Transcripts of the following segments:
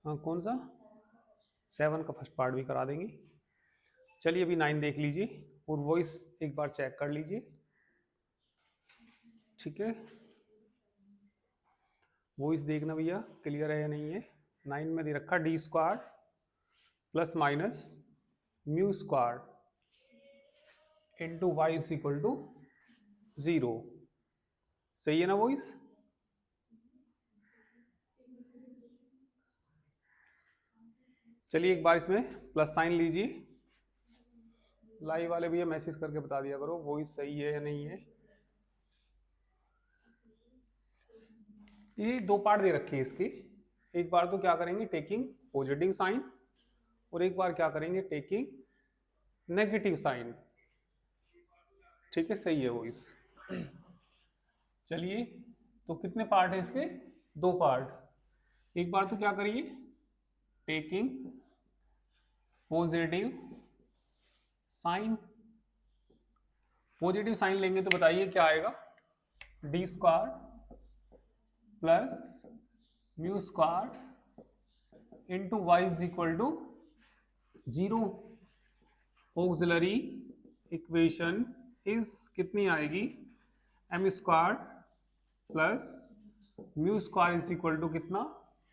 हाँ कौन सा? 7 का फर्स्ट पार्ट भी करा देंगे। चलिए अभी 9 देख लीजिए और वॉइस एक बार चेक कर लीजिए। ठीक है, वॉइस देखना भैया क्लियर है या नहीं है। 9 में दे रखा D square plus minus mu square into Y is equal to 0। सही है ना वॉइस? चलिए एक बार इसमें प्लस साइन लीजिए। लाइव वाले भैया मैसेज करके बता दिया करो वॉइस सही है या नहीं है। ये दो पार्ट दे रखे हैं इसके। एक बार तो क्या करेंगे टेकिंग पॉजिटिव साइन और एक बार क्या करेंगे टेकिंग नेगेटिव साइन। ठीक है, सही है वॉइस। चलिए तो कितने पार्ट है इसके? दो पार्ट। एक बार तो क्या करिए taking positive sign. Positive sign लेंगे तो बताइए क्या आएगा? D square plus mu square into Y is equal to 0। Auxiliary equation is कितनी आएगी? M square plus mu square is equal to कितना?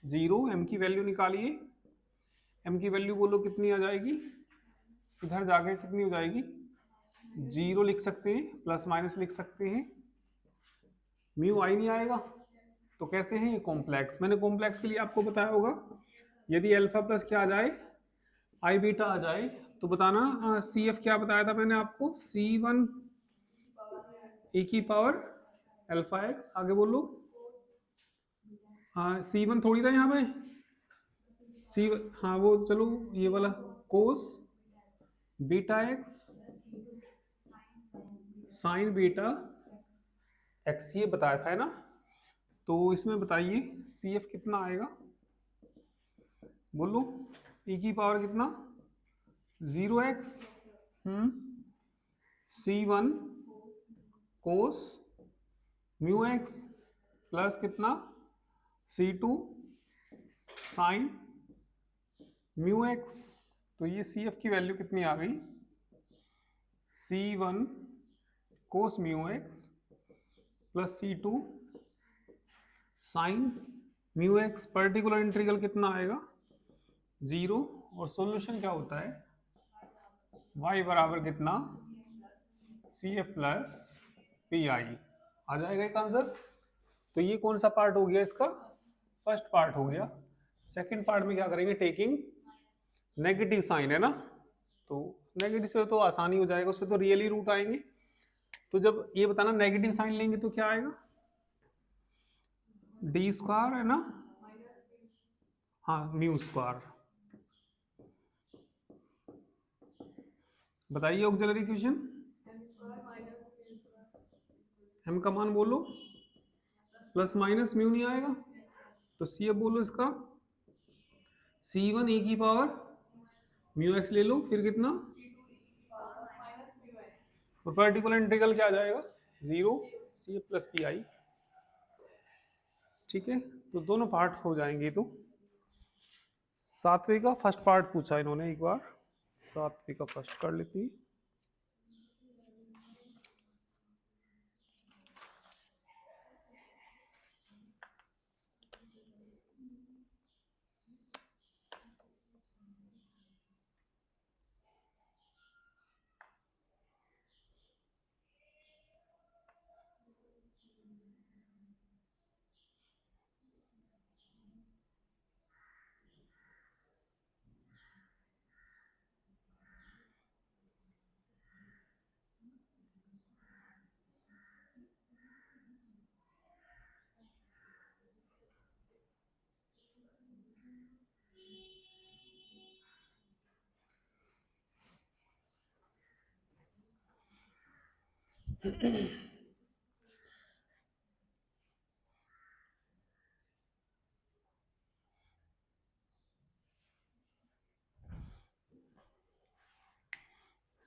0। एम की वैल्यू निकालिए। एम की वैल्यू बोलो कितनी आ जाएगी? इधर जाके कितनी हो जाएगी? 0 लिख सकते हैं, प्लस माइनस लिख सकते हैं। म्यू आई नहीं आएगा तो कैसे है ये कॉम्प्लेक्स। मैंने कॉम्प्लेक्स के लिए आपको बताया होगा यदि अल्फा प्लस क्या आ जाए आई बीटा आ जाए तो बताना सी एफ क्या बताया था मैंने आपको? C1 ए की पावर अल्फा एक्स। आगे बोलो। हाँ C1 थोड़ी था यहाँ पे सी। हाँ वो चलो ये वाला cos beta x sign beta x ये बताया था है ना। तो इसमें बताइए सी एफ कितना आएगा बोलो। ई की पावर कितना? 0x C1 cos mu x plus कितना? C2 sine mu x. तो ये सी एफ की वैल्यू कितनी आ गई? C1 cos mu x plus C2 sine mu x. Particular integral कितना आएगा? 0। और सॉल्यूशन क्या होता है? y बराबर कितना? C F plus P I. आ जाएगा एक आंसर। तो ये कौन सा पार्ट हो गया इसका? फर्स्ट पार्ट हो गया। सेकंड पार्ट में क्या करेंगे टेकिंग नेगेटिव साइन है ना। तो नेगेटिव से तो आसानी हो जाएगा, उससे तो रियली रूट आएंगे। तो जब ये बताना नेगेटिव साइन लेंगे तो क्या आएगा? डी स्क्वायर है ना। हाँ म्यू स्क्वायर। बताइए ऑक्सिलरी इक्वेशन। एम का मान बोलो। प्लस माइनस म्यू नहीं आएगा तो सी एफ बोलो इसका C1 ए की पावर म्यू एक्स ले लो फिर कितना? और पर्टिकुलर इंटीग्रल क्या आ जाएगा? 0 C F plus P I. ठीक है, तो दोनों पार्ट हो जाएंगे। तो सातवीं का फर्स्ट पार्ट पूछा इन्होंने एक बार। सातवीं का फर्स्ट कर लेती।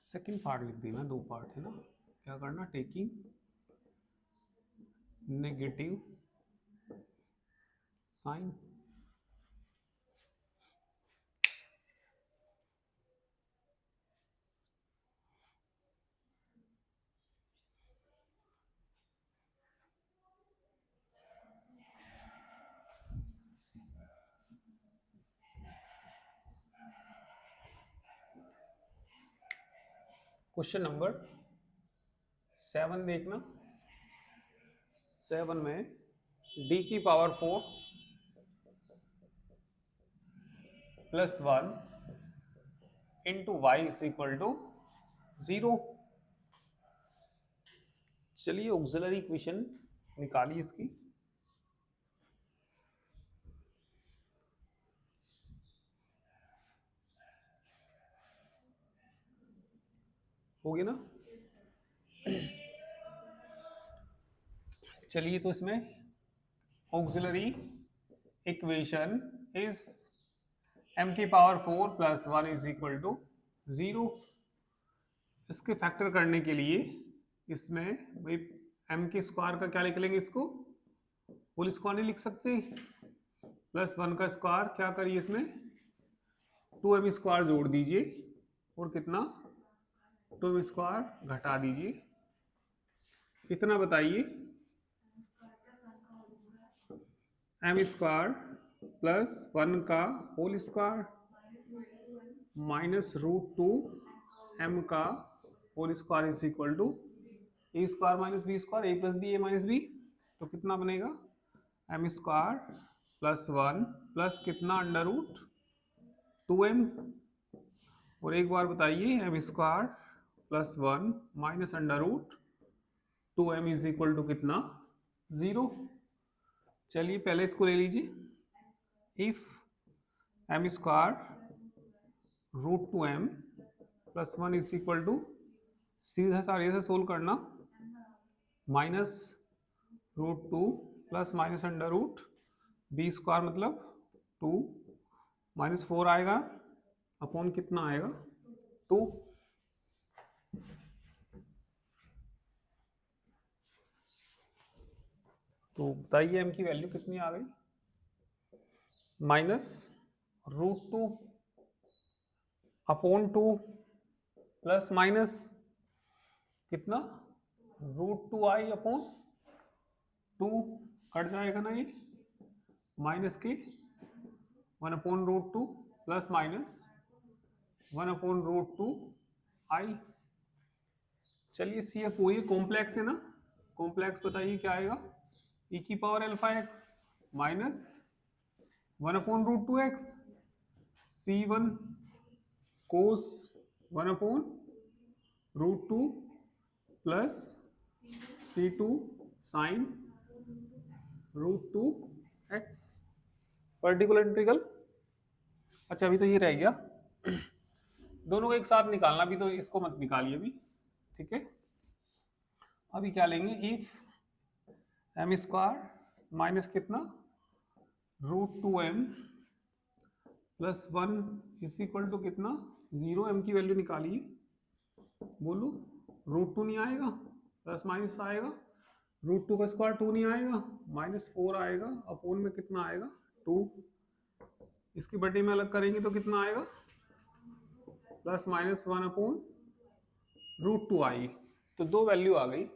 सेकंड पार्ट लिख देना, दो पार्ट है ना। क्या करना taking negative sign. Question number 7 देखना। 7 में d की power 4 plus 1 into Y is equal to 0। चलिए ऑक्सिलरी इक्वेशन निकालिए इसकी। हो गया ना? चलिए तो इसमें ऑक्सिलरी इक्वेशन इज m की power 4 plus 1 is equal to 0। इसके फैक्टर करने के लिए इसमें वही m के स्क्वायर का क्या लिख लेंगे, इसको होल स्क्वायर नहीं लिख सकते, प्लस 1 का स्क्वायर क्या करिए इसमें 2m स्क्वायर जोड़ दीजिए और कितना 2m स्क्वायर घटा दीजिए। इतना बताइए m स्क्वायर प्लस 1 का होल स्क्वायर माइनस √2m का whole square is equal to a square minus b square, a plus b a minus b. तो कितना बनेगा m स्क्वायर प्लस 1 प्लस कितना √2m। और एक बार बताइए m square plus 1 minus √2m is equal to कितना 0। चलिए पहले इसको ले लीजिए। If m square √2m plus 1 is equal to सीधा सारे से सोल्व करना, minus √2 plus minus √b square मतलब 2 माइनस 4 आएगा अपॉन कितना आएगा 2। तो बताइए m की वैल्यू कितनी आ गई, माइनस √2 अपॉन 2 प्लस माइनस कितना √2i अपॉन 2 कट जाएगा ना ये, माइनस के 1 upon √2 plus minus 1 upon √2i। चलिए CF वो ये कॉम्प्लेक्स है ना, कॉम्प्लेक्स बताइए क्या आएगा, e की पावर alpha x minus 1 upon √2x c1 cos 1 upon √2 plus c2 sine √2x particular integral. अच्छा अभी तो ये रह गया, दोनों को एक साथ निकालना, भी तो इसको मत निकालिए अभी, ठीक है। अभी क्या लेंगे, इफ m स्क्वायर माइनस कितना √2m plus 1 is equal to कितना 0, m की वैल्यू निकालिए, बोलो √2 नहीं आएगा, प्लस माइनस आएगा, √2 का स्क्वायर 2 नहीं आएगा, माइनस 4 आएगा, अपोन में कितना आएगा 2। इसकी बटे में अलग करेंगे तो कितना आएगा प्लस माइनस 1 अपॉन √2i। तो दो वैल्यू आ गई।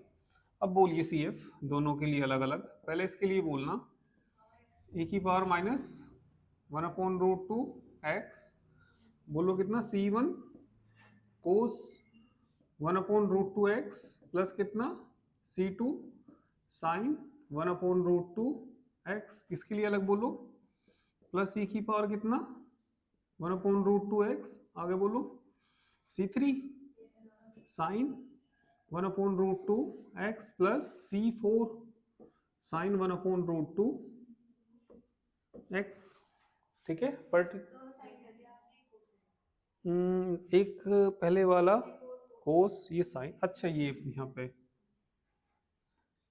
अब बोलिए CF दोनों के लिए अलग अलग, पहले इसके लिए बोलना e की पावर माइनस 1 अपॉन √2x, बोलो कितना c1 cos 1 upon √2x plus कितना c2 साइन 1 अपॉन √2x। इसके लिए अलग बोलो प्लस e की पावर कितना 1 अपॉन √2x, आगे बोलो c3 sine 1 upon √2x plus c4 sine 1 upon √2x। ठीक है, एक पहले वाला कोस, ये साइन, अच्छा ये यहाँ पे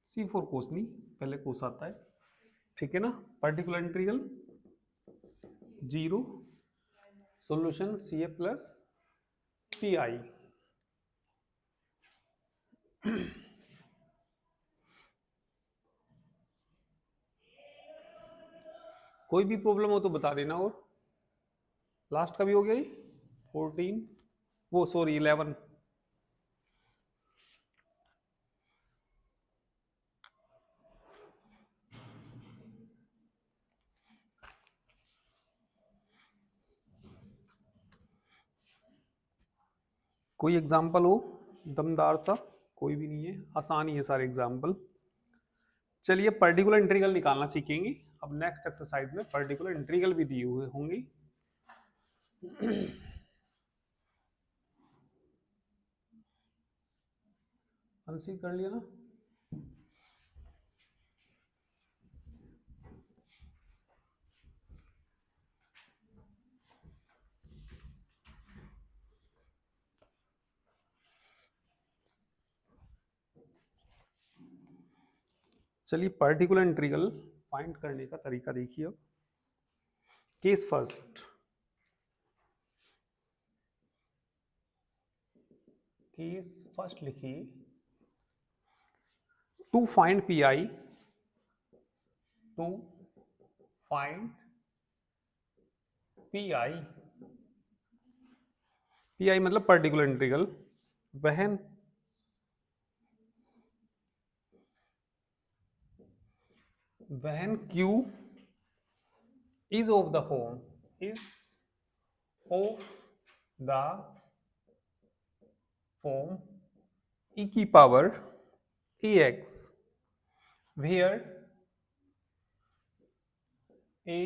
c4 कोस नहीं, पहले कोस आता है, ठीक है ना। Particular integral 0 solution CF plus PI। कोई भी प्रॉब्लम हो तो बता देना। और लास्ट का भी हो गया ही 14, वो सॉरी 11। कोई एग्जाम्पल हो दमदार सा? कोई भी नहीं है, आसान ही है सारे एग्जाम्पल। चलिए पर्टिकुलर इंटीग्रल निकालना सीखेंगे अब नेक्स्ट एक्सरसाइज में। पर्टिकुलर इंटीग्रल भी दिए हुए होंगे। आंसर कर लिया ना? चलिए पर्टिकुलर इंटीग्रल फाइंड करने का तरीका देखिए। अब केस फर्स्ट, केस फर्स्ट लिखिए। To find P I, to find P I, P I मतलब particular integral, when q is of the form, is of the form e की power ax, where a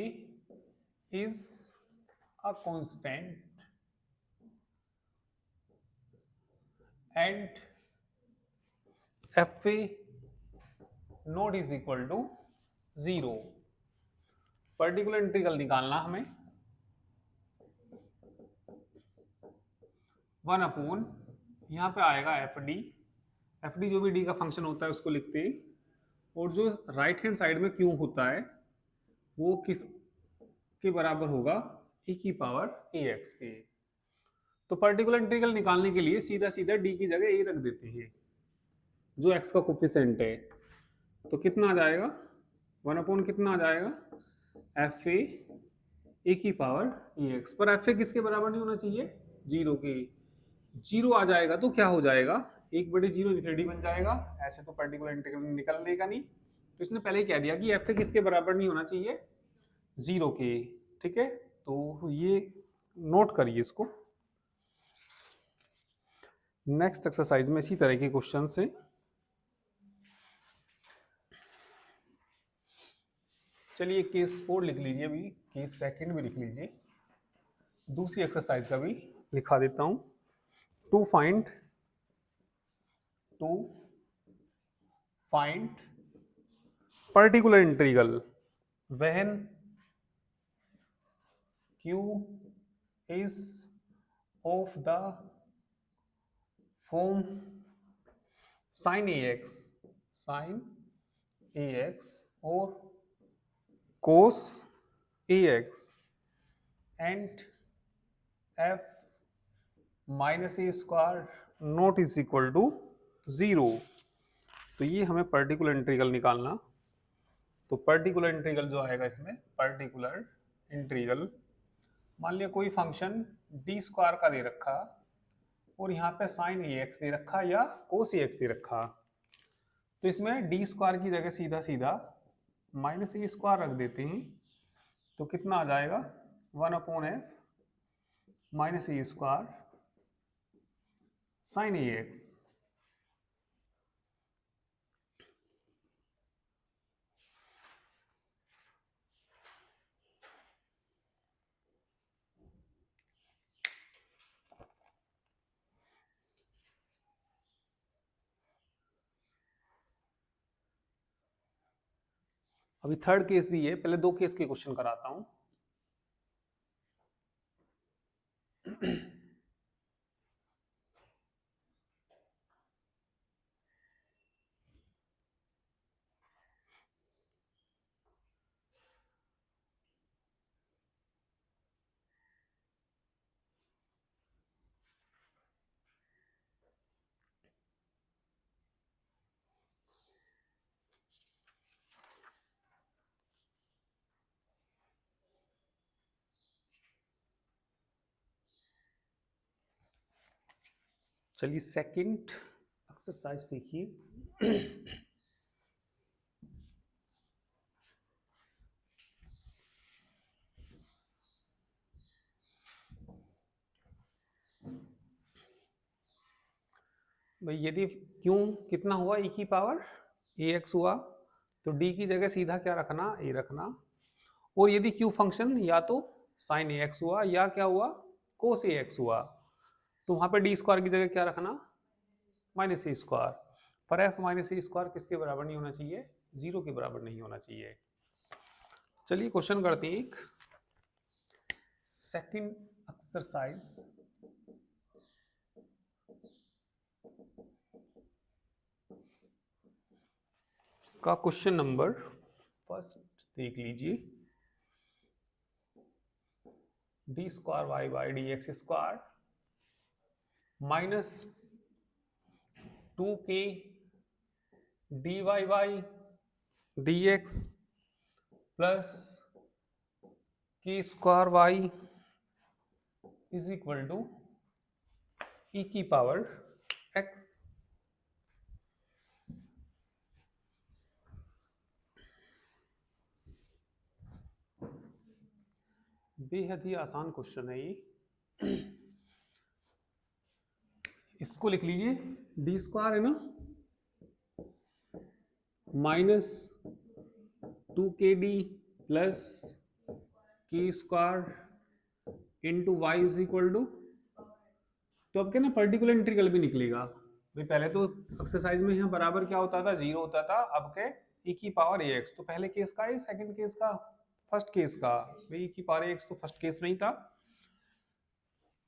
is a constant and fa not is equal to 0। Particular integral निकालना हमें 1 upon, यहाँ पे आएगा F D. F D जो भी D का function होता है उसको लिखते हैं। और जो राइट हैंड साइड में क्यू होता है वो किस के बराबर होगा, e की पावर ax के। तो पर्टिकुलर इंटीग्रल निकालने के लिए सीधा सीधा d की जगह a रख देते हैं जो x का कोफिशिएंट है। तो कितना आ जाएगा, 1 अपॉन कितना आ जाएगा, एफ ए की पावर ax। पर एफ ए किसके बराबर नहीं होना चाहिए, 0 के। 0 आ जाएगा तो क्या हो जाएगा, 1/0 इन्फिनिटी बन जाएगा। ऐसे तो पर्टिकुलर इंटीग्रल निकल देगा नहीं। तो इसने पहले ही कह दिया कि एफ ए किसके बराबर नहीं होना चाहिए, 0 के। ठीक है, तो ये नोट करिए इसको। नेक्स्ट एक्सरसाइज में इसी तरह के क्वेश्चन से चलिए केस 4 लिख लीजिए, अभी केस सेकंड भी लिख लीजिए, दूसरी एक्सरसाइज का भी लिखा देता हूं। To find particular integral when q is of the form sin ax or cos ax and f minus a square not is equal to 0। तो ये हमें पर्टिकुलर इंटीग्रल निकालना। तो पर्टिकुलर इंटीग्रल जो आएगा इसमें, पर्टिकुलर इंटीग्रल, मान लिया कोई फंक्शन डी स्क्वायर का दे रखा और यहाँ पे साइन ए एक्स दे रखा या कोस ए एक्स दे रखा। तो इसमें डी स्क्वायर की जगह सीधा सीधा माइनस ए स्क्वायर रख देते हैं। तो कितना आ जाएगा, 1 upon F minus a square sine A x. अभी थर्ड केस भी है, पहले 2 केस के क्वेश्चन कराता हूं। चलिए सेकंड एक्सरसाइज देखिए। भाई यदि क्यों कितना हुआ e की पावर ax हुआ तो d की जगह सीधा क्या रखना, a रखना। और यदि q फंक्शन या तो sin ax हुआ या क्या हुआ cos ax हुआ तो वहां पे d स्क्वायर की जगह क्या रखना, माइनस ए स्क्वायर। पर एफ माइनस ए स्क्वायर किसके बराबर नहीं होना चाहिए, 0 के बराबर नहीं होना चाहिए। चलिए क्वेश्चन करते हैं एक सेकंड एक्सरसाइज। का क्वेश्चन नंबर फर्स्ट देख लीजिए। D square Y by D X square minus 2k D Y by D X plus के square Y is equal to E की पावर एक्स। बेहद ही आसान क्वेश्चन है ये। इसको लिख लीजिए, डी स्क्वायर है ना माइनस 2kd प्लस के square into Y is equal to, तो अब क्या ना पर्टिकुलर इंटीग्रल भी निकलेगा भाई। पहले तो एक्सरसाइज में यहाँ बराबर क्या होता था, 0 होता था। अब के e की पावर ax, तो पहले केस का है, सेकंड केस का, फर्स्ट केस का भाई। e की पावर ax तो फर्स्ट केस में ही था।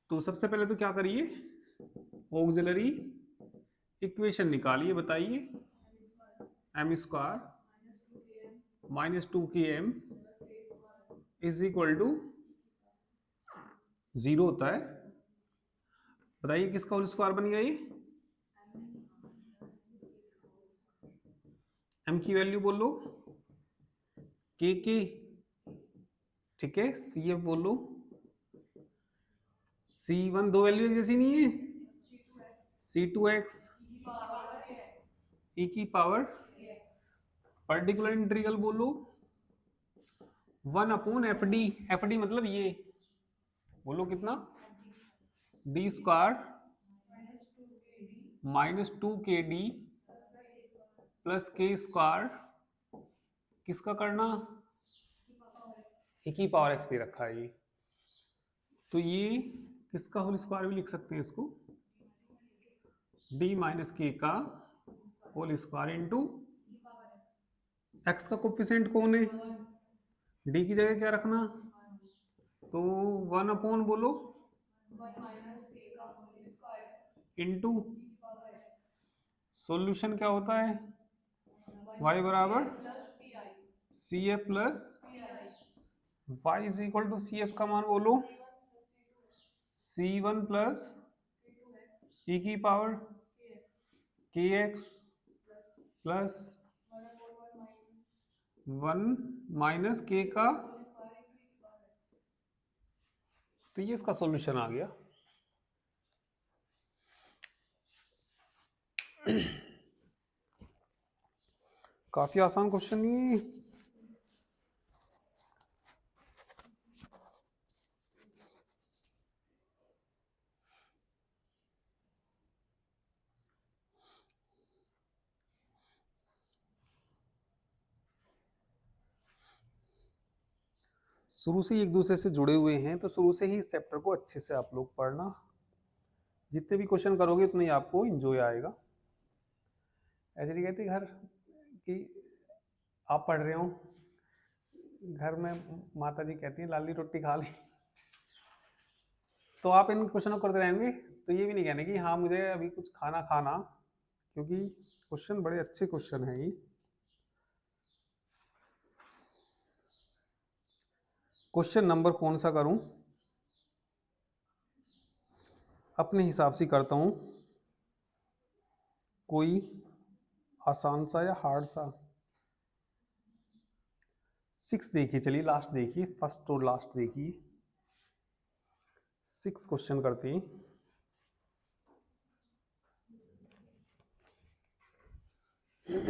तो सबसे पहले तो क्या करिए, ऑक्सिलरी इक्वेशन निकालिए। बताइए m square minus 2km is equal to 0 होता है। बताइए किसका होल स्क्वायर बन गया ये, m की वैल्यू बोलो k की, ठीक है। cf बोलो, c1 दो वैल्यू जैसी नहीं है, c2x e की पावर पर्टिकुलर इंटीग्रल बोलो 1 upon F D. F D मतलब ये बोलो कितना, D square minus 2kd plus के स्क्वायर किसका करना, ए की पावर एक्स दे रखा है ये। तो ये किसका होल स्क्वायर भी लिख सकते हैं इसको, डी माइनस के का होल स्क्वायर इंटू एक्स का कोफिशिएंट कौन है, डी की जगह क्या रखना, तो 1 अपॉन बोलो इंटू सॉल्यूशन क्या होता है, y बराबर C F plus y is equal to C F का मान बोलो c1 प्लस e की power kx plus 1 minus k का, तो ये इसका सॉल्यूशन आ गया। काफी आसान क्वेश्चन नहीं है। शुरू से ही एक दूसरे से जुड़े हुए हैं, तो शुरू से ही इस चैप्टर को अच्छे से आप लोग पढ़ना। जितने भी क्वेश्चन करोगे उतना ही आपको एंजॉय आएगा। ऐसे नहीं कहते घर कि आप पढ़ रहे हो, घर में माता जी कहती है लाली रोटी खा ली, तो आप इन क्वेश्चनों करते रहेंगे तो ये भी नहीं कहने कि हाँ मुझे अभी कुछ खाना खाना, क्योंकि क्वेश्चन बड़े अच्छे क्वेश्चन हैं ये। क्वेश्चन नंबर कौन सा करूं, अपने हिसाब से करता हूं, कोई आसान सा या हार्ड सा। 6 देखिए, चलिए लास्ट देखिए, फर्स्ट और लास्ट देखिए। 6 क्वेश्चन करते हैं। Question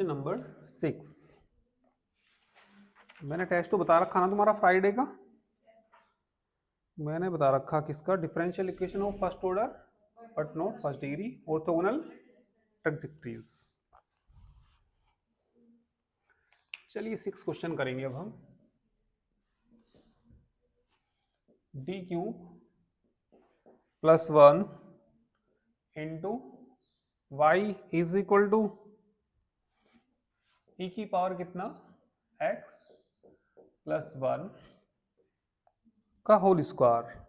number 6। मैंने टेस्ट तो बता रखा ना तुम्हारा फ्राइडे का, मैंने बता रखा किसका, differential equation of first order but not first degree, orthogonal trajectories. चलिए 6 क्वेश्चन करेंगे अब हम। D cube plus 1 into Y is equal to E की पावर कितना, एक्स प्लस 1 का होल स्क्वायर।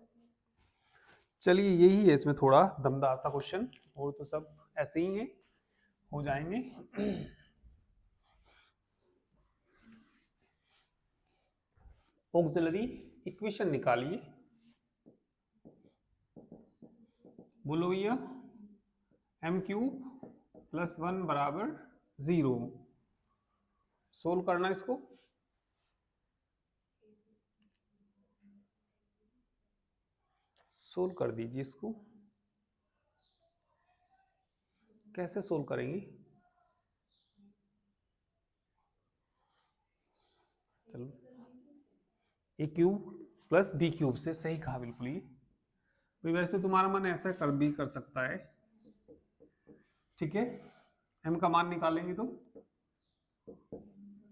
चलिए यही है इसमें थोड़ा दमदार सा क्वेश्चन, और तो सब ऐसे ही है, हो जाएंगे। ऑक्सिलरी इक्वेशन निकालिए, बोलो भैया। एम क्यूब प्लस 1 बराबर 0। सोल्व करना इसको, सोल्व कर दीजिए इसको। कैसे सोल्व करेंगे, चलो ए क्यूब प्लस बी क्यूब से, सही कहा बिल्कुल ही। तो वैसे तो तुम्हारा मन ऐसा कर भी कर सकता है, ठीक है। एम का मान निकालेंगे तो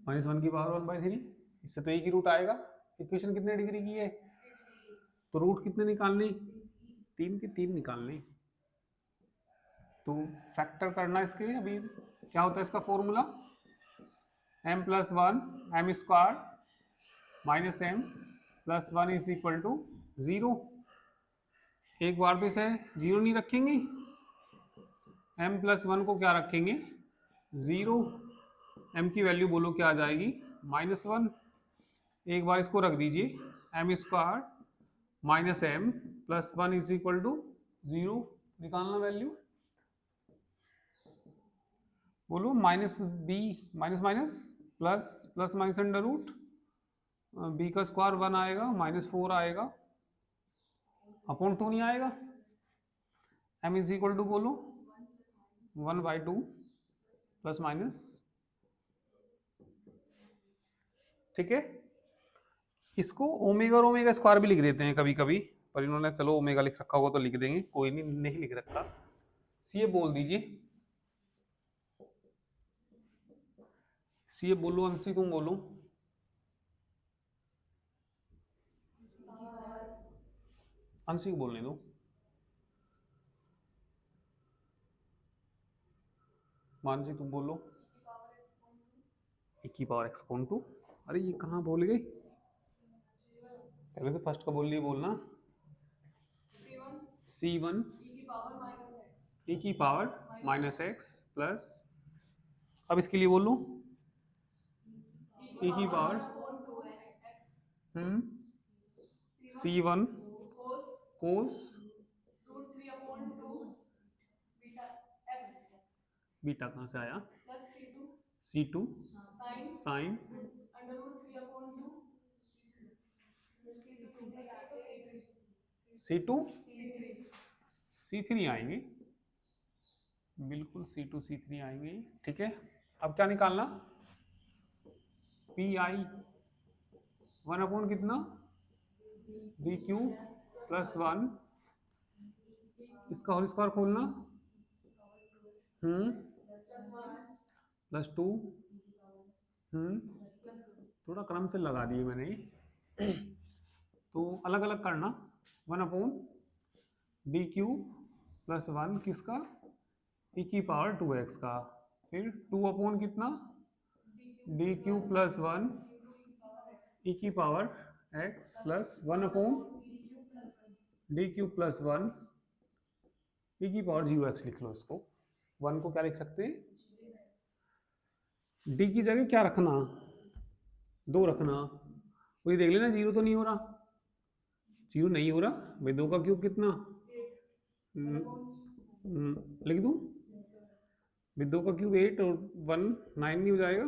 -1 की पावर 1/3, इससे तो एक ही रूट आएगा। इक्वेशन कितने डिग्री की है, तो रूट कितने निकालने, 3 के 3 निकालने। तो फैक्टर करना इसके, अभी क्या होता है इसका formula, m plus 1 m square minus m plus 1 is equal to 0। एक बार तो इसे 0 नहीं रखेंगे, m प्लस 1 को क्या रखेंगे, 0। m की वैल्यू बोलो क्या आ जाएगी, -1। एक बार इसको रख दीजिए, m square minus m plus 1 is equal to 0, निकालना वैल्यू, बोलो minus b minus minus plus plus minus under root, b का स्क्वायर 1 आएगा, -4 आएगा, अपॉन 2 नहीं आएगा। m इज इक्वल टू बोलो 1/2 प्लस माइनस, ठीक है। इसको ओमेगा और ओमेगा स्क्वायर भी लिख देते हैं कभी कभी, पर इन्होंने चलो ओमेगा लिख रखा होगा तो लिख देंगे, कोई नहीं, नहीं लिख रखा। सी बोल दीजिए, सी बोलो, अंशी तुम बोलो, अंशी को बोलने दो, मानसी तुम बोलो, e की पावर x/2। अरे ये कहाँ भूल गई, पहले तो फर्स्ट का बोल लिए बोलना, c1 e की पावर -x प्लस, अब इसके लिए बोलो e की पावर c1 कोस बीटा, कहाँ से आया, c2 साइन, c2 c3 आएंगे, बिल्कुल c2 c3 आएंगे, ठीक है। अब क्या निकालना, पी आई 1 कितना, बी क्यू प्लस 1, इसका होल स्क्वायर खोलना, +2, थोड़ा क्रम से लगा दिए मैंने, तो अलग अलग करना, 1/d³ + 1 किसका, e की पावर 2x का, फिर 2 कितना, d³ + 1 e की power x plus 1/d³ + 1 e की पावर 0x लिख लो इसको। 1 को क्या लिख सकते हैं, d की जगह क्या रखना, 2 रखना, वही देख लेना 0 तो नहीं हो रहा, 0 नहीं हो रहा भाई, 2 का क्यूब कितना, लिख दूं? विद 2 का क्यूब 8 और 1 9 नहीं हो जाएगा?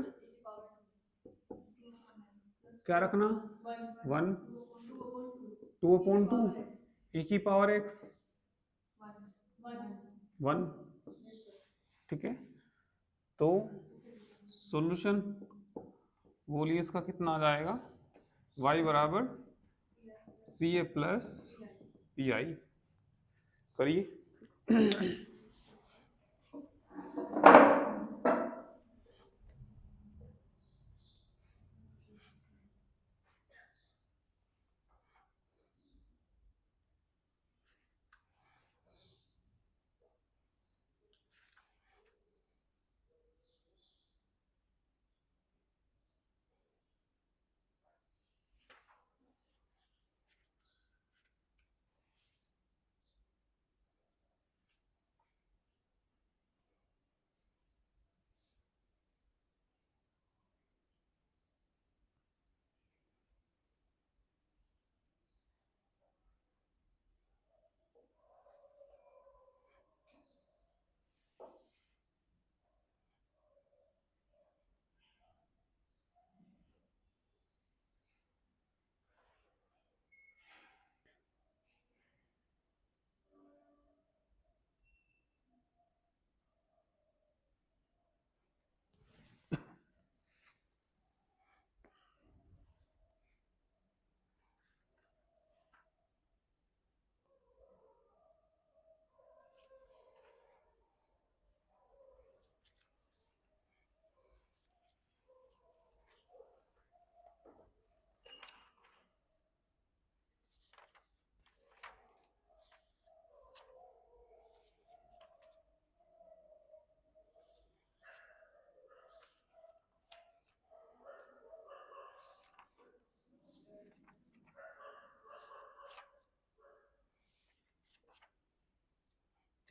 क्या रखना? 1 2/2 e की पावर x 1। ठीक है, तो सॉल्यूशन बोलिए इसका कितना आ जाएगा? y बराबर सी ए प्लस पी आई। करिए।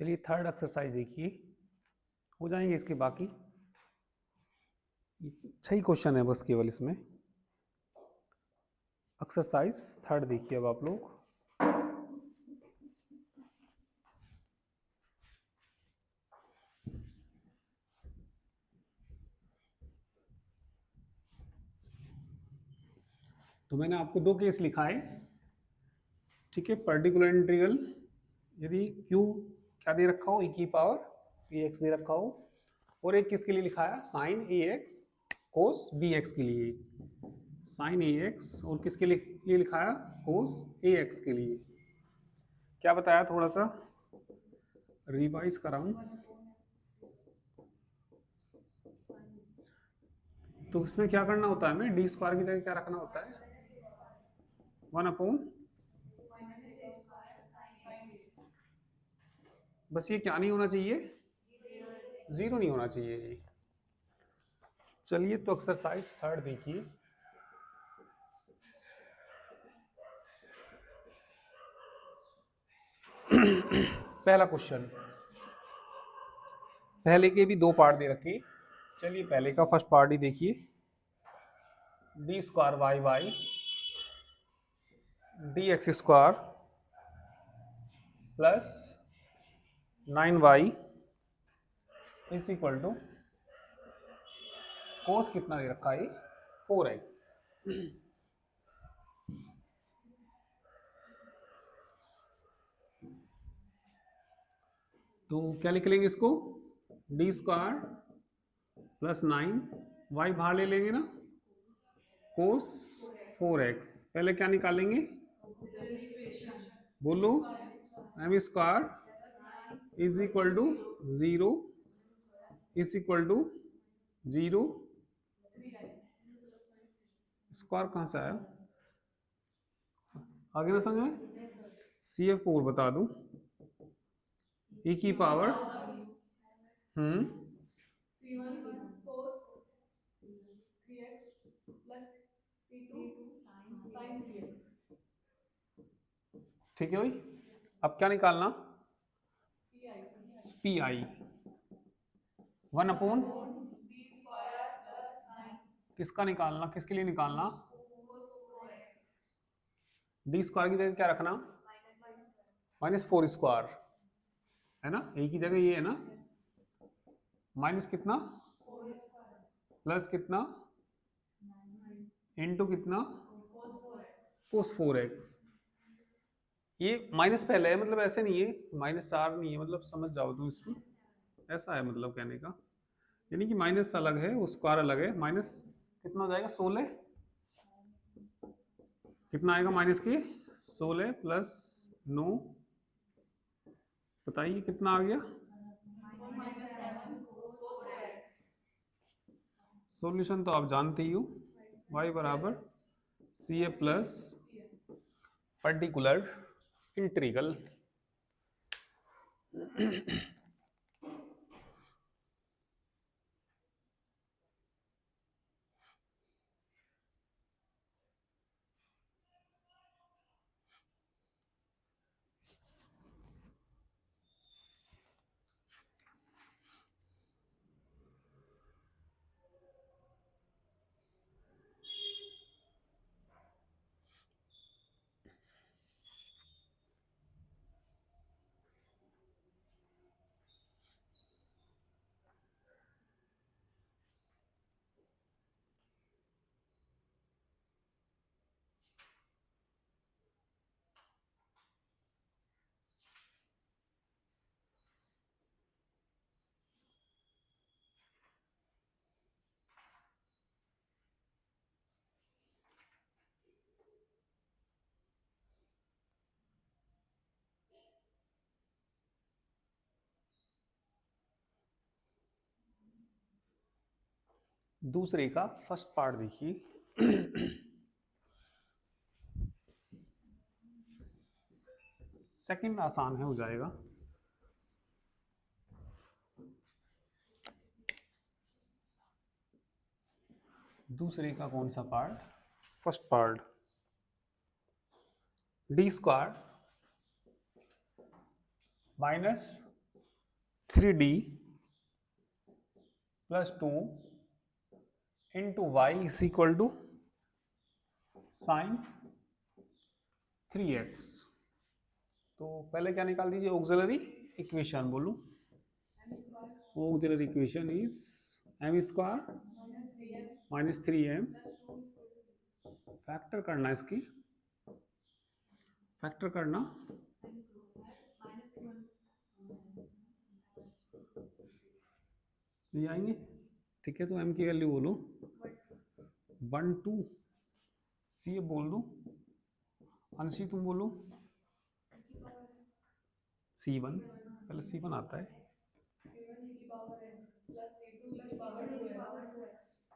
चलिए थर्ड एक्सरसाइज देखिए, हो जाएंगे इसके बाकी। 6 क्वेश्चन है बस केवल इसमें। एक्सरसाइज थर्ड देखिए अब आप लोग। तो मैंने आपको 2 केस लिखा है, ठीक है। पर्टिकुलर इंटीग्रल यदि q क्या दे रखा हो, e की पावर px दे रखा हो, और एक किसके लिए लिखा है, साइन ax cos bx के लिए, साइन ax, और किसके लिए लिखा है, cos ax के लिए। क्या बताया, थोड़ा सा रिवाइज कराऊं? तो इसमें क्या करना होता है, हमें डी स्क्वायर की जगह क्या रखना होता है, 1/, बस ये क्या नहीं होना चाहिए, 0 नहीं होना चाहिए। चलिए तो एक्सरसाइज थर्ड देखिए। पहला क्वेश्चन, पहले के भी 2 पार्ट दे रखे। चलिए पहले का फर्स्ट पार्ट ही देखिए। D square Y Y D X square plus 9y is equal to cos कितना दे रखा है, 4x। तो क्या लिख लेंगे इसको, डी स्क्वायर प्लस 9y बाहर ले लेंगे ना, कोस 4x। पहले क्या निकालेंगे, बोलो, m square is equal to 0 is equal to 0, square कहाँ से आया, आगे ना समझ में। CF4 बता दूं, e की पावर ठीक है भाई। अब क्या निकालना, पी आई 1/, किसका निकालना, किसके लिए निकालना, डी स्क्वायर की जगह क्या रखना, -4 स्क्वायर, है ना, ए की जगह ये है ना, माइनस कितना प्लस कितना इनटू कितना कोस 4x। ये माइनस पहले है, मतलब ऐसे नहीं है माइनस 4 नहीं है, मतलब समझ जाओ तुम इसको, ऐसा है मतलब कहने का, यानी कि माइनस अलग है वो स्क्वायर अलग है। माइनस कितना हो जाएगा 16, कितना आएगा माइनस के 16 प्लस 9, बताइए कितना आ गया। सॉल्यूशन तो आप जानते ही हो, y बराबर सी ए प्लस पर्टिकुलर इंटीग्रल। दूसरे का फर्स्ट पार्ट देखिए। सेकंड आसान है, हो जाएगा। दूसरे का कौन सा part, first part, D square minus 3d plus 2 into Y is equal to sine 3x। तो पहले क्या निकाल दीजिए, ऑक्सिलरी इक्वेशन बोलूं, auxiliary equation is m square minus 3m, factor करना इसकी, फैक्टर करना ये आएंगे, ठीक है। तो m की वैल्यू बोलो 1 2, सी बोल दो, अंशी तुम बोलो C1, पहले C1 आता है,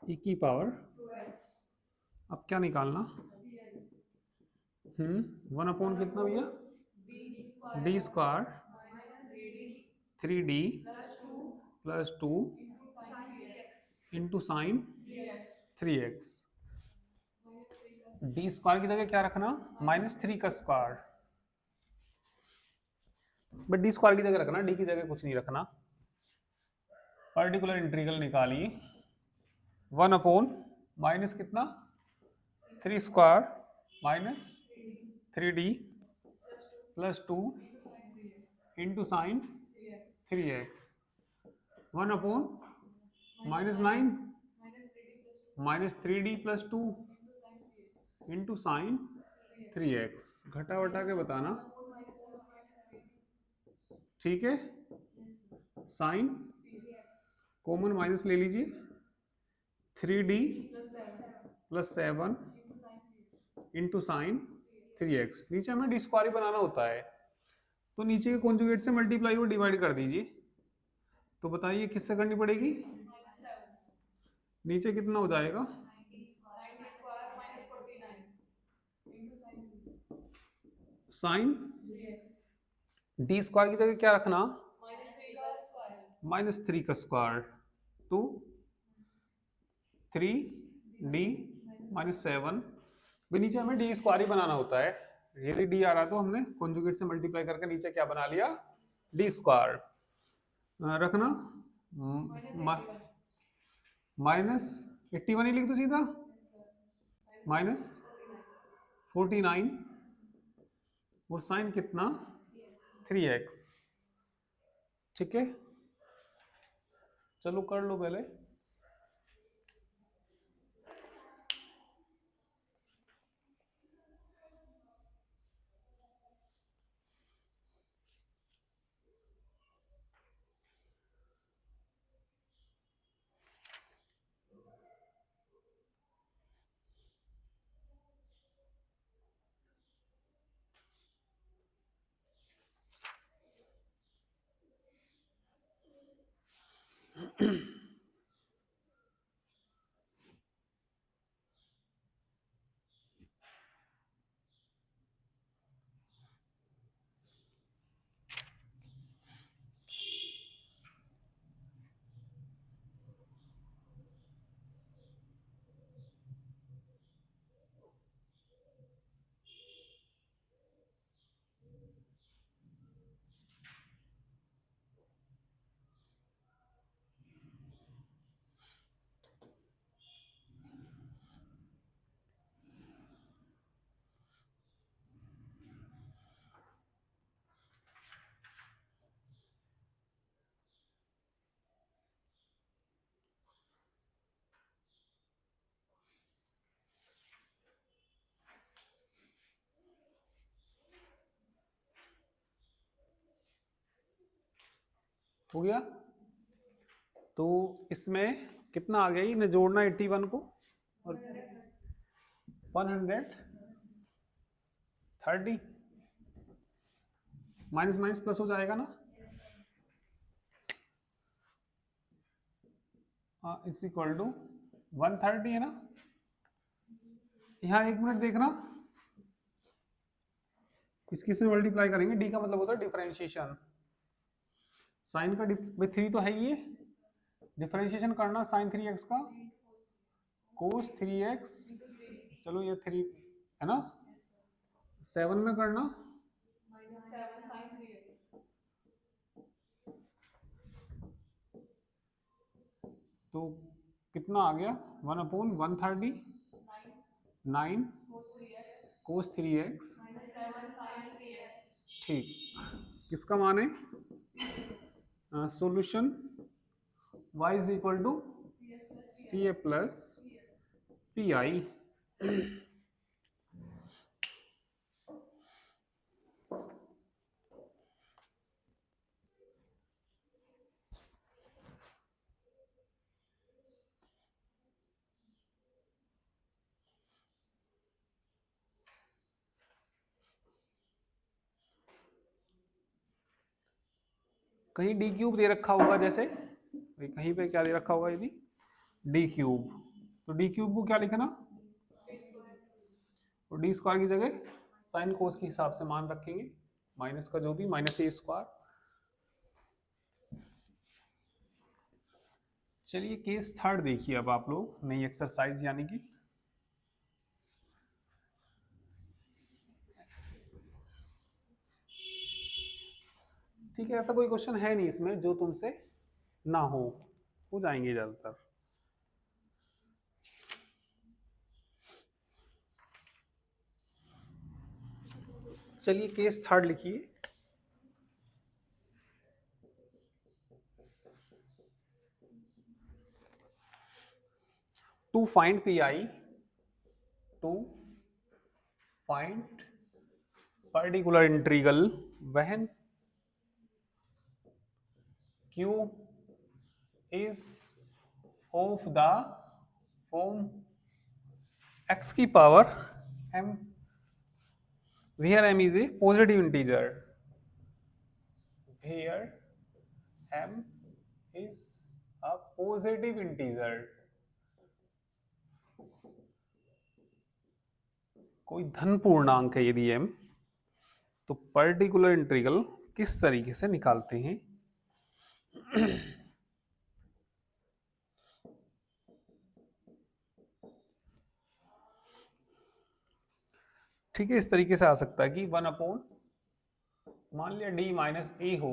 e की पावर, अब क्या निकालना, 1 अपॉन कितना भैया, D square 3d plus 2 into sine 3x। D square की जगह क्या रखना, -3 का स्क्वायर, बट डी स्क्वायर की जगह रखना, डी की जगह कुछ नहीं रखना। पर्टिकुलर इंटीग्रल निकालिए, 1 अपॉन माइनस कितना 3 square minus 3d plus 2 into sine 3x, 1 upon -9 minus 3d plus 2 into sine 3x, घटा वटा के बताना, ठीक है। साइन कॉमन माइनस ले लीजिए, 3d plus 7 into sine 3x। नीचे हमें डी स्क्वायर ही बनाना होता है, तो नीचे के कॉन्जुगेट से मल्टीप्लाई और डिवाइड कर दीजिए। तो बताइए किससे करनी पड़ेगी, नीचे कितना हो जाएगा, साइन डी स्क्वायर की जगह क्या रखना, -3 का स्क्वायर, तो 3d -7, नीचे हमें डी स्क्वायर ही बनाना होता है। ये डी आ रहा तो हमने कॉन्जुगेट से मल्टीप्लाई करके नीचे क्या बना लिया, डी स्क्वायर रखना, -81 ही लिख दो सीधा, -49 और साइन कितना 3x। ठीक है, चलो कर लो पहले। हो गया, तो इसमें कितना आ गया, इन्हें जोड़ना 81 को और 130, माइनस माइनस प्लस हो जाएगा ना, इज इक्वल टू 130 है ना। यहाँ 1 मिनट देखना, इसकी इसमें मल्टीप्लाई करेंगे, डी का मतलब होता है डिफरेंशिएशन, साइन का भाई 3 तो है ही, डिफरेंशिएशन करना साइन 3x का कोस 3x, चलो ये 3 है ना, 7 में करना तो कितना आ गया 1/130 9 कोस 3x, ठीक, किसका मान है, solution y is equal to C A plus P I. कहीं डी क्यूब दे रखा होगा, जैसे कहीं पे क्या दे रखा होगा यदि डी क्यूब, तो डी क्यूब को क्या लिखना, तो डी स्क्वायर की जगह साइन कोस के हिसाब से मान रखेंगे, माइनस का जो भी माइनस ए स्क्वायर। चलिए केस थर्ड देखिए अब आप लोग, नई एक्सरसाइज यानी कि ठीक है, ऐसा कोई क्वेश्चन है नहीं इसमें जो तुमसे ना हो जाएंगे ज्यादातर। चलिए केस थर्ड लिखिए, to find P I, to find particular integral when Q is of the form x की power m, where m is a positive integer, where m is a positive integer, कोई धन पूर्णांक है यदि m, तो particular integral किस तरीके से निकालते हैं। ठीक है, इस तरीके से आ सकता है कि 1/, मान लिया d माइनस ए हो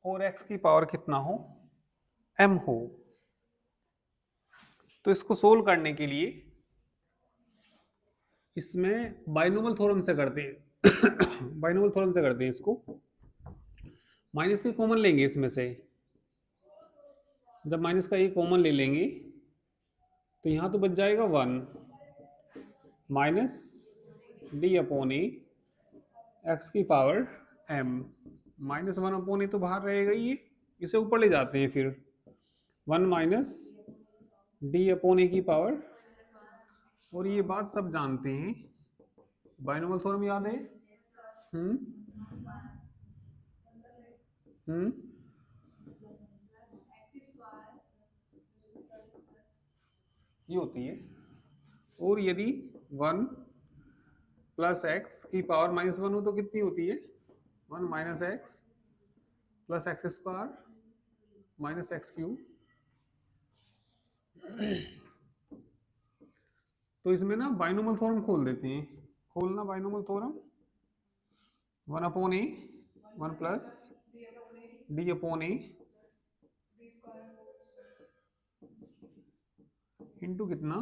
और x की पावर कितना हो, m हो, तो इसको सोल्व करने के लिए इसमें बाइनोमियल थ्योरम से करते हैं बाइनोमियल थ्योरम से करते हैं इसको, माइनस के कॉमन लेंगे इसमें से। जब माइनस का ये कॉमन ले लेंगे तो यहाँ तो बच जाएगा 1 माइनस डी अपॉन ए एक्स की पावर एम। माइनस 1 अपॉन ए तो बाहर रहेगा ही ये, इसे ऊपर ले जाते हैं फिर। 1 माइनस डी अपॉन ए की पावर, और ये बात सब जानते हैं, बाइनोमियल थ्योरम याद है। हम्म हम्म ये होती है। और यदि 1 प्लस एक्स की पावर माइनस 1 हो तो कितनी होती है? 1 minus x plus x square minus x cube. तो इसमें ना बाइनोमियल थ्योरम खोल देते हैं। खोलना बाइनोमियल थ्योरम। 1 अपॉन ए 1 प्लस डी अपॉन ए इंटू कितना?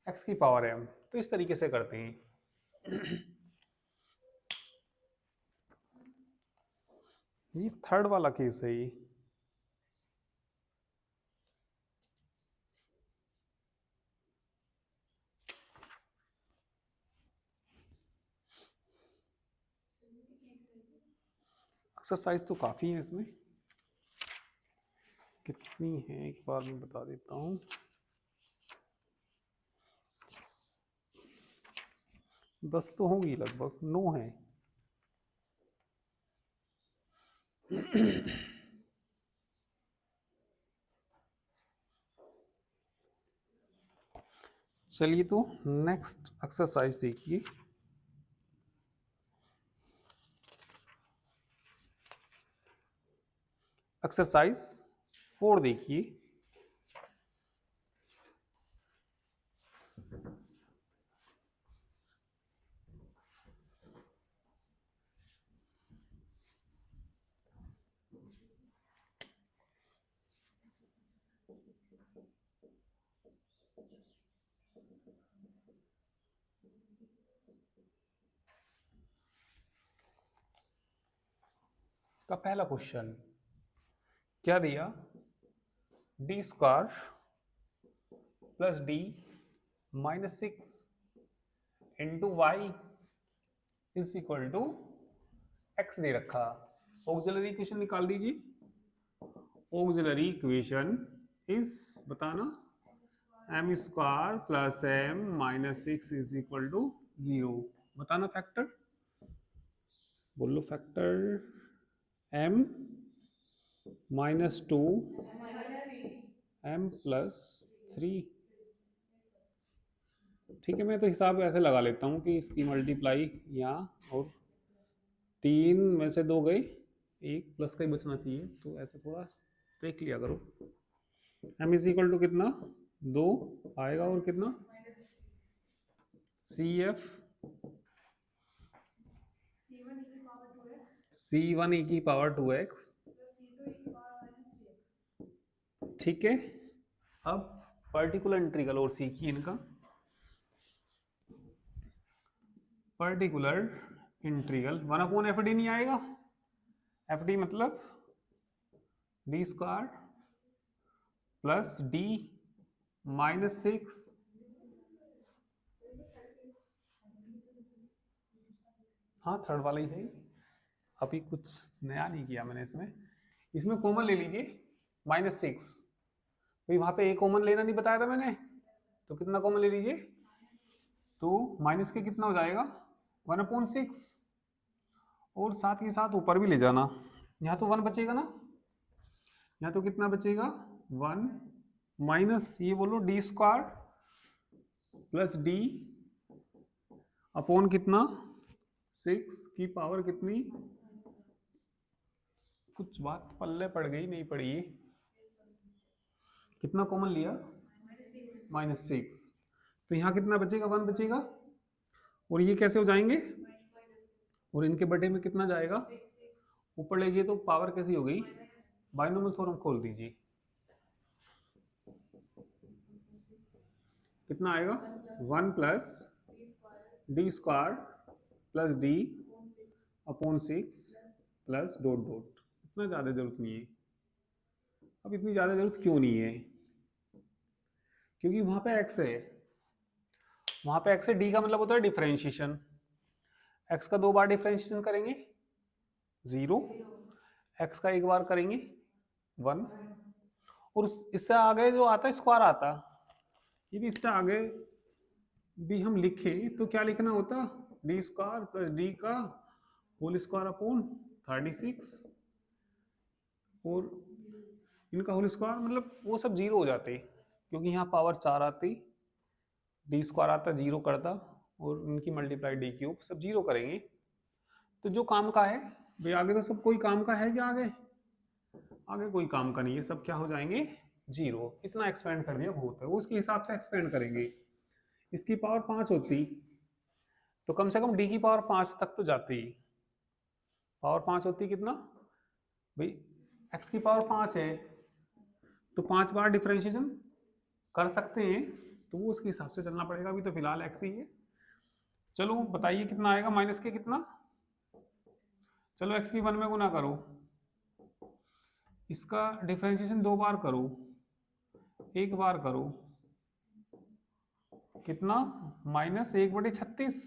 एक्स की पावर एम। तो इस तरीके से करते हैं। ये थर्ड वाला केस है ये। एक्सरसाइज तो काफ़ी है इसमें, कितनी है एक बार मैं बता देता हूँ। 10 तो होंगी लगभग, 9 है। चलिए तो नेक्स्ट एक्सरसाइज देखिए। एक्सरसाइज 4 देखिए। का पहला क्वेश्चन क्या दिया? D square plus D minus 6 into Y is equal to X दे रखा। ऑक्सिलरी इक्वेशन निकाल दीजिए। ऑक्सिलरी इक्वेशन इज बताना M square plus M minus 6 is equal to 0। बताना फैक्टर, बोलो factor. M minus 2 M plus 3। ठीक है, मैं तो हिसाब ऐसे लगा लेता हूँ कि इसकी मल्टीप्लाई यहाँ, और 3 में से 2 गए, 1 प्लस का ही बचना चाहिए, तो ऐसे थोड़ा देख लिया करो। एम इज इक्वल टू कितना? 2 आएगा, और कितना? सी एफ C1 e की पावर 2x। ठीक है, अब पर्टिकुलर इंटीग्रल और सीखिए इनका। Particular integral 1 upon F D नहीं आएगा? एफ डी मतलब D square plus D minus 6 हाँ थर्ड वाला ही है। अभी कुछ नया नहीं किया मैंने इसमें। इसमें कॉमन ले लीजिए -6, भाई वहां पे ए कॉमन लेना नहीं बताया था मैंने, तो कितना कॉमन ले लीजिए? तो माइनस के कितना हो जाएगा? 1/6, और साथ के साथ ऊपर भी ले जाना। यहाँ तो 1 बचेगा ना, यहाँ तो कितना बचेगा? 1 माइनस ये बोलो D square plus D upon कितना? 6 की पावर कितनी? कुछ बात पल्ले पड़ गई, नहीं पड़ी। कितना कॉमन लिया? -6। तो यहाँ कितना बचेगा? 1 बचेगा, और ये कैसे हो जाएंगे? और इनके बटे में कितना जाएगा? ऊपर ले गए तो पावर कैसी हो गई? बाइनोमियल थ्योरम खोल दीजिए। कितना आएगा? 1 plus D square plus D upon 6 plus dot dot, इतना ज़्यादा जरूरत नहीं है। अब इतनी ज़्यादा जरूरत क्यों नहीं है? क्योंकि वहाँ पे x है, वहाँ पे x है, d का मतलब होता है डिफरेंशिएशन। x का 2 बार डिफरेंशिएशन करेंगे 0, x का 1 बार करेंगे 1, और इससे आगे जो आता है स्क्वायर आता। यदि इससे आगे भी हम लिखे तो क्या लिखना होता? डी स्क्वायर प्लस डी का होल स्क्वायर अपॉन 36, और इनका होल स्क्वायर, मतलब वो सब 0 हो जाते क्योंकि यहाँ पावर 4 आती, डी स्क्वायर आता 0 करता, और इनकी मल्टीप्लाई डी क्यूब, सब 0 करेंगे। तो जो काम का है भाई, आगे तो सब कोई काम का है क्या? आगे कोई काम का नहीं है, सब क्या हो जाएंगे? 0। इतना एक्सपेंड कर दिया बहुत है, उसके हिसाब से एक्सपेंड करेंगे। इसकी पावर 5 होती तो कम से कम डी की पावर 5 तक तो जाती। पावर 5 होती कितना भाई? x की पावर 5 है तो 5 बार डिफरेंशिएशन कर सकते हैं, तो वो उसके हिसाब से चलना पड़ेगा। अभी तो फिलहाल x ही है। चलो बताइए कितना आएगा माइनस के कितना? चलो x की 1 में गुना करो, इसका डिफरेंशिएशन 2 बार करो, 1 बार करो, कितना? -1/36।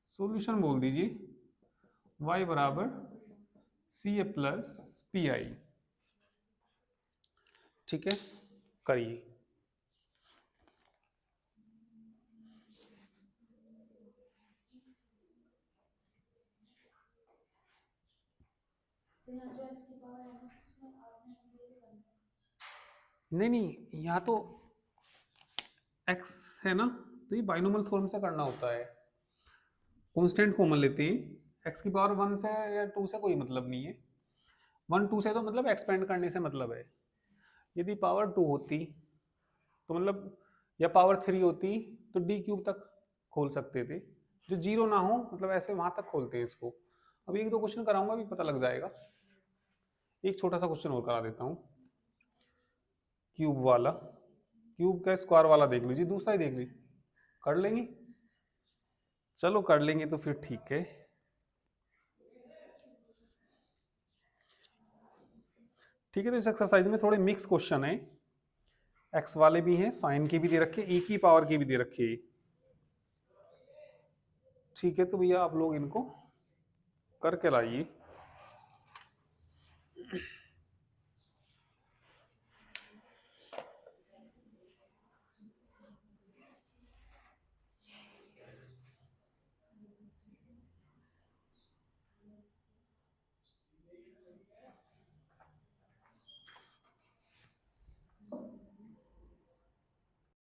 सॉल्यूशन बोल दीजिए, y बराबर सी ए प्लस पी आई। ठीक है, करिए। नहीं नहीं, यहाँ तो x है ना, तो ये बाइनोमियल थ्योरम से करना होता है। कांस्टेंट कॉमन लेते हैं, x की पावर 1 से या 2 से कोई मतलब नहीं है। 1 2 से तो मतलब एक्सपेंड करने से मतलब है। यदि पावर 2 होती तो मतलब, या पावर 3 होती तो डी क्यूब तक खोल सकते थे। जो 0 ना हो मतलब ऐसे वहां तक खोलते हैं इसको। अब 1 2 क्वेश्चन कराऊंगा, अभी पता लग जाएगा। एक छोटा सा क्वेश्चन और करा देता हूँ, क्यूब वाला। क्यूब का स्क्वायर वाला देख लीजिए, दूसरा ही देख लीजिए, कर लेंगे। चलो कर लेंगे तो फिर ठीक है। ठीक है, तो इस एक्सरसाइज में थोड़े मिक्स क्वेश्चन है, एक्स वाले भी हैं, साइन की भी दे रखे, एक ही पावर की भी दे रखी है। ठीक है, तो भैया आप लोग इनको करके लाइए।